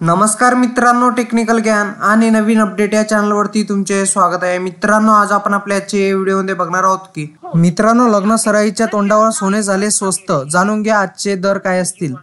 नमस्कार मित्रांनो, टेक्निकल ज्ञान आणि नवीन अपडेट या चॅनलवरती तुमचे स्वागत आहे। मित्रांनो, आज आपण आपल्या आजच्या व्हिडिओमध्ये बघणार आहोत की मित्रांनो, लग्न सराईच्या तोंडावर सोने झाले स्वस्त, जाणून घ्या आजचे दर काय असतील।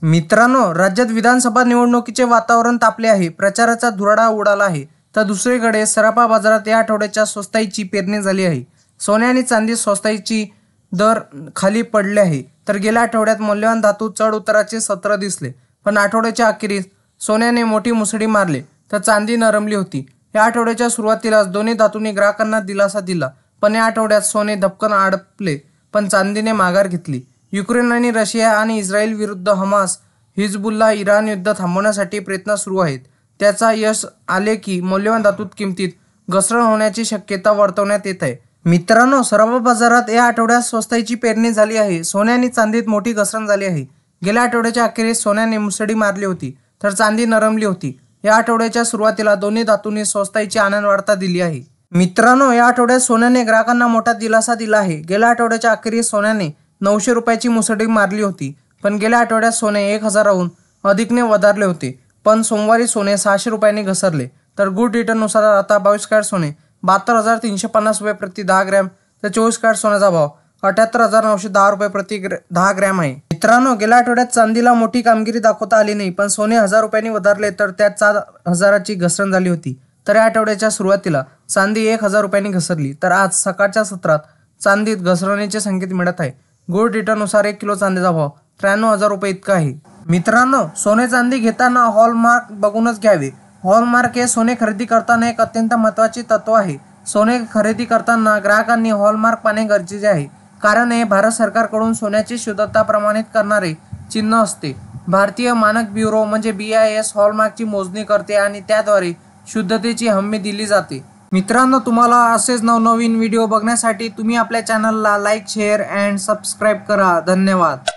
मित्रांनो, राज्यात विधानसभा निवडणुकीचे वातावरण तापले आहे, प्रचाराचा धुराडा उडाला आहे। तर दुसरीकडे सराफा बाजारात या आठवड्याच्या स्वस्ताईची पेरणी झाली आहे। सोने आणि चांदी स्वस्ताईची दर खाली पडले आहे। तर गेल्या आठवड्यात मौल्यवान धातू चढ उताराचे सत्र दिसले, पण आठवड्याच्या अखेरीस सोन्याने मोठी मुसळी मारली तर चांदी नरमली होती। या आठवड्याच्या सुरुवातीलाच दोन्ही धातूंनी ग्राहकांना दिलासा दिला, पण या आठवड्यात सोने धपकन अडपले, पण चांदीने माघार घेतली। युक्रेन आणि रशिया आणि इस्रायल विरुद्ध हमास, हिजबुल्ला, इराण युद्ध थांबवण्यासाठी प्रयत्न सुरू आहेत। त्याचा यश आले की मौल्यवान धातूत किमतीत घसरण होण्याची शक्यता वर्तवण्यात येत आहे। मित्रांनो, सराफा बाजारात या आठवड्यात स्वस्ताईची पेरणी झाली आहे। सोने आणि चांदीत मोठी घसरण झाली आहे। गेल्या आठवड्याच्या अखेरीस सोन्याने मुसळी मारली होती, तर चांदी नरमली होती। या आठवड्याच्या सुरुवातीला दोन्ही धातूंनी स्वस्ताईची आनंद वार्ता दिली आहे। मित्रांनो, या आठवड्यात सोन्याने ग्राहकांना मोठा दिलासा दिला आहे। गेल्या आठवड्याच्या अखेरीस सोन्याने 900 रुपयाची मुसळी मारली होती, पण गेल्या आठवड्यात सोने 1000हून अधिकने वधारले होते। पण सोमवारी सोने 600 रुपयांनी घसरले। तर गुड रिटर्ननुसार आता 22 कॅरेट सोने 72,350 रुपये प्रति 10 ग्रॅम, तर 24 कॅरेट सोन्याचा भाव 78,910 रुपये प्रति 10 ग्रॅम आहे। मित्रांनो, गेल्या आठवड्यात चांदीला मोठी कामगिरी दाखवता आली नाही, पण सोने 1000 रुपयांनी वधारले, तर त्यात 4000ची घसरण झाली होती। तर या आठवड्याच्या सुरुवातीला चांदी 1000 रुपयांनी घसरली, तर आज सकाळच्या सत्रात चांदीत घसरणीचे संकेत मिळत आहे। गोल्ड रिटर्ननुसार 1 किलो चांदीचा भाव 93,000 रुपये इतका आहे। मित्रांनो, सोने चांदी घेताना हॉलमार्क बघूनच घ्यावे। हॉलमार्क हे सोने खरेदी करताना एक अत्यंत महत्त्वाचे तत्व आहे। सोने खरेदी करताना ग्राहकांनी हॉलमार्क पाहणे गरजेचे आहे, कारण हे भारत सरकारकडून सोन्याची शुद्धता प्रमाणित करणारे चिन्ह असते। भारतीय मानक ब्युरो म्हणजे BIS हॉलमार्कची मोजणी करते आणि त्याद्वारे शुद्धतेची हमी दिली जाते। मित्रांनो, तुम्हाला असेच नवनवीन व्हिडिओ बघण्यासाठी तुम्ही आपल्या चॅनलला लाईक, शेअर अँड सबस्क्राईब करा। धन्यवाद।